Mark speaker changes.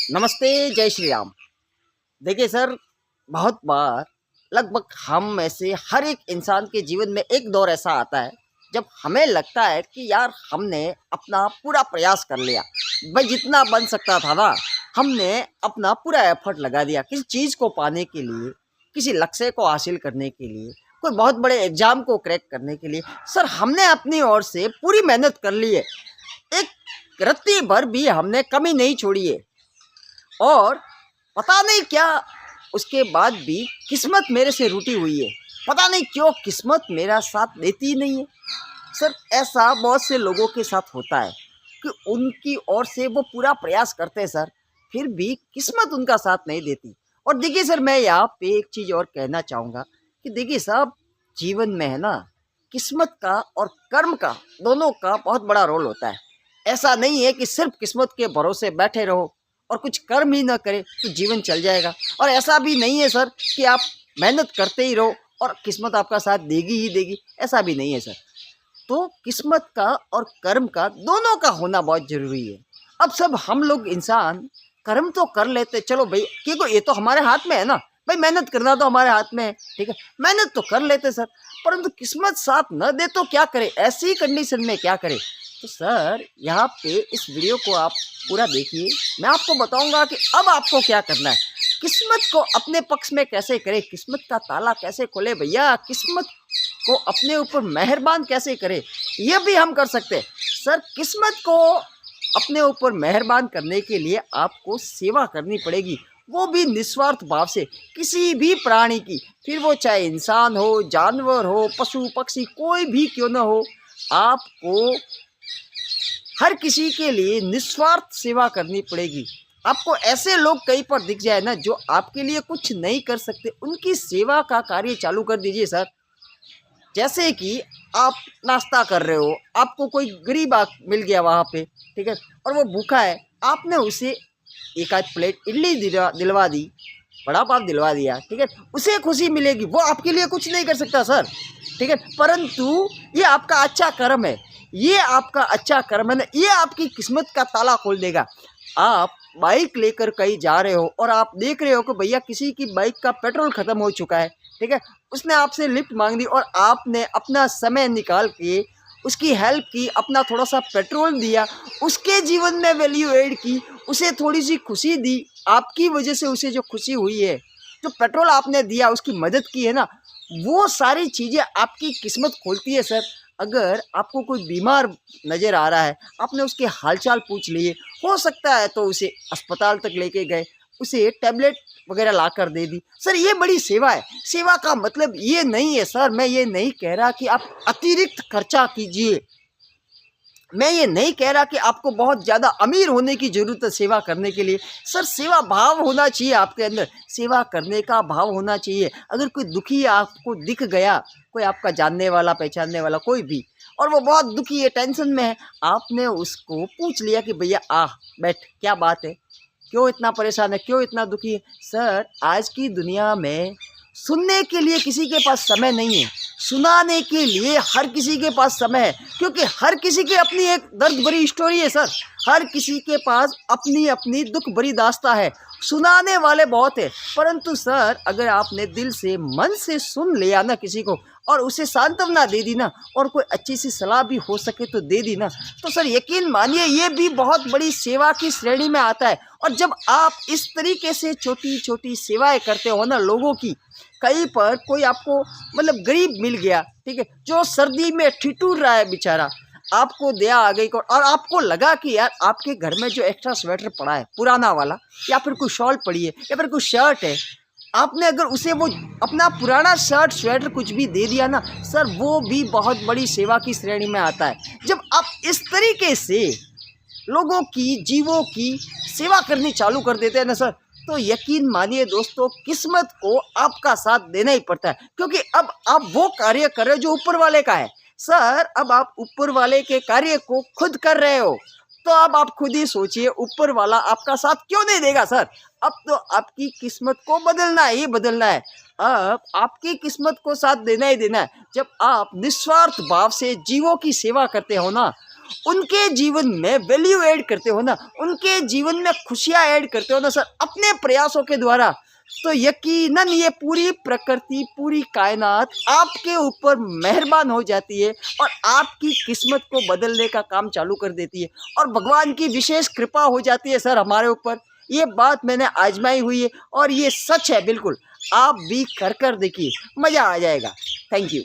Speaker 1: नमस्ते, जय श्री राम। देखिए सर, बहुत बार लगभग हम में से हर एक इंसान के जीवन में एक दौर ऐसा आता है जब हमें लगता है कि यार हमने अपना पूरा प्रयास कर लिया। भाई जितना बन सकता था ना, हमने अपना पूरा एफर्ट लगा दिया किसी चीज़ को पाने के लिए, किसी लक्ष्य को हासिल करने के लिए, कोई बहुत बड़े एग्ज़ाम को क्रैक करने के लिए। सर हमने अपनी ओर से पूरी मेहनत कर ली है, एक रत्ती भर भी हमने कमी नहीं छोड़ी है। और पता नहीं क्या उसके बाद भी किस्मत मेरे से रूठी हुई है। पता नहीं क्यों किस्मत मेरा साथ देती ही नहीं है। सर ऐसा बहुत से लोगों के साथ होता है कि उनकी ओर से वो पूरा प्रयास करते हैं सर, फिर भी किस्मत उनका साथ नहीं देती। और देखिए सर, मैं यहाँ पे एक चीज़ और कहना चाहूँगा कि देखिए साहब, जीवन में है ना, किस्मत का और कर्म का दोनों का बहुत बड़ा रोल होता है। ऐसा नहीं है कि सिर्फ किस्मत के भरोसे बैठे रहो और कुछ कर्म ही ना करे तो जीवन चल जाएगा। और ऐसा भी नहीं है सर कि आप मेहनत करते ही रहो और किस्मत आपका साथ देगी ही देगी, ऐसा भी नहीं है सर। तो किस्मत का और कर्म का दोनों का होना बहुत ज़रूरी है। अब सब हम लोग इंसान कर्म तो कर लेते, चलो भाई, क्योंकि ये तो हमारे हाथ में है ना, भाई मेहनत करना तो हमारे हाथ में है, ठीक है, मेहनत तो कर लेते सर, परंतु किस्मत साथ न दे तो क्या करे, ऐसी कंडीशन में क्या करे। तो सर यहाँ पे इस वीडियो को आप पूरा देखिए, मैं आपको बताऊंगा कि अब आपको क्या करना है, किस्मत को अपने पक्ष में कैसे करें, किस्मत का ताला कैसे खोले भैया, किस्मत को अपने ऊपर मेहरबान कैसे करें, यह भी हम कर सकते हैं। सर किस्मत को अपने ऊपर मेहरबान करने के लिए आपको सेवा करनी पड़ेगी, वो भी निस्वार्थ भाव से, किसी भी प्राणी की, फिर वो चाहे इंसान हो, जानवर हो, पशु पक्षी, कोई भी क्यों ना हो, आपको हर किसी के लिए निस्वार्थ सेवा करनी पड़ेगी। आपको ऐसे लोग कहीं पर दिख जाए ना जो आपके लिए कुछ नहीं कर सकते, उनकी सेवा का कार्य चालू कर दीजिए सर। जैसे कि आप नाश्ता कर रहे हो, आपको कोई गरीब मिल गया वहाँ पे, ठीक है, और वो भूखा है, आपने उसे एक आध प्लेट इडली दिलवा दी, बड़ा पाव दिलवा दिया, ठीक है, उसे खुशी मिलेगी, वो आपके लिए कुछ नहीं कर सकता सर, ठीक है, परंतु ये आपका अच्छा कर्म है, ये आपका अच्छा कर्म है ना, ये आपकी किस्मत का ताला खोल देगा। आप बाइक लेकर कहीं जा रहे हो और आप देख रहे हो कि भैया किसी की बाइक का पेट्रोल ख़त्म हो चुका है, ठीक है, उसने आपसे लिफ्ट मांग दी और आपने अपना समय निकाल के उसकी हेल्प की, अपना थोड़ा सा पेट्रोल दिया, उसके जीवन में वैल्यू ऐड की, उसे थोड़ी सी खुशी दी, आपकी वजह से उसे जो खुशी हुई है, जो पेट्रोल आपने दिया, उसकी मदद की है ना, वो सारी चीज़ें आपकी किस्मत खोलती है सर। अगर आपको कोई बीमार नज़र आ रहा है, आपने उसके हालचाल पूछ लिए, हो सकता है तो उसे अस्पताल तक लेके गए, उसे टैबलेट वगैरह ला कर दे दी, सर ये बड़ी सेवा है। सेवा का मतलब ये नहीं है सर, मैं ये नहीं कह रहा कि आप अतिरिक्त खर्चा कीजिए, मैं ये नहीं कह रहा कि आपको बहुत ज़्यादा अमीर होने की ज़रूरत है सेवा करने के लिए। सर सेवा भाव होना चाहिए आपके अंदर, सेवा करने का भाव होना चाहिए। अगर कोई दुखी आपको दिख गया, कोई आपका जानने वाला, पहचानने वाला कोई भी, और वो बहुत दुखी है, टेंशन में है, आपने उसको पूछ लिया कि भैया आ बैठ, क्या बात है, क्यों इतना परेशान है, क्यों इतना दुखी है। सर आज की दुनिया में सुनने के लिए किसी के पास समय नहीं है, सुनाने के लिए हर किसी के पास समय है, क्योंकि हर किसी की अपनी एक दर्द भरी स्टोरी है सर, हर किसी के पास अपनी अपनी दुख भरी दास्तां है, सुनाने वाले बहुत है, परंतु सर अगर आपने दिल से, मन से सुन लिया ना किसी को और उसे सांत्वना दे दी ना, और कोई अच्छी सी सलाह भी हो सके तो दे दी ना, तो सर यकीन मानिए ये भी बहुत बड़ी सेवा की श्रेणी में आता है। और जब आप इस तरीके से छोटी छोटी सेवाएं करते हो ना लोगों की, कहीं पर कोई आपको मतलब गरीब मिल गया, ठीक है, जो सर्दी में ठिठुर रहा है बेचारा, आपको दया आ गई और आपको लगा कि यार आपके घर में जो एक्स्ट्रा स्वेटर पड़ा है पुराना वाला, या फिर कोई शॉल पड़ी है, या फिर कोई शर्ट है, आपने अगर उसे वो अपना पुराना शर्ट स्वेटर कुछ भी दे दिया ना सर, वो भी बहुत बड़ी सेवा की श्रेणी में आता है। जब आप इस तरीके से लोगों की, जीवों की सेवा करनी चालू कर देते हैं ना सर, तो यकीन मानिए दोस्तों, किस्मत को आपका साथ देना ही पड़ता है, क्योंकि अब आप वो कार्य कर रहे हो जो ऊपर वाले का है सर। अब आप ऊपर वाले के कार्य को खुद कर रहे हो, तो अब आप खुद ही सोचिए ऊपर वाला आपका साथ क्यों नहीं देगा सर। अब तो आपकी किस्मत को बदलना ही बदलना है, अब आपकी किस्मत को साथ देना ही देना है। जब आप निस्वार्थ भाव से जीवों की सेवा करते हो ना, उनके जीवन में वैल्यू ऐड करते हो ना, उनके जीवन में खुशियाँ ऐड करते हो ना सर अपने प्रयासों के द्वारा, तो यकीनन ये पूरी प्रकृति, पूरी कायनात आपके ऊपर मेहरबान हो जाती है और आपकी किस्मत को बदलने का काम चालू कर देती है और भगवान की विशेष कृपा हो जाती है सर हमारे ऊपर। ये बात मैंने आजमाई हुई है और ये सच है बिल्कुल। आप भी कर देखिए, मज़ा आ जाएगा। Thank you.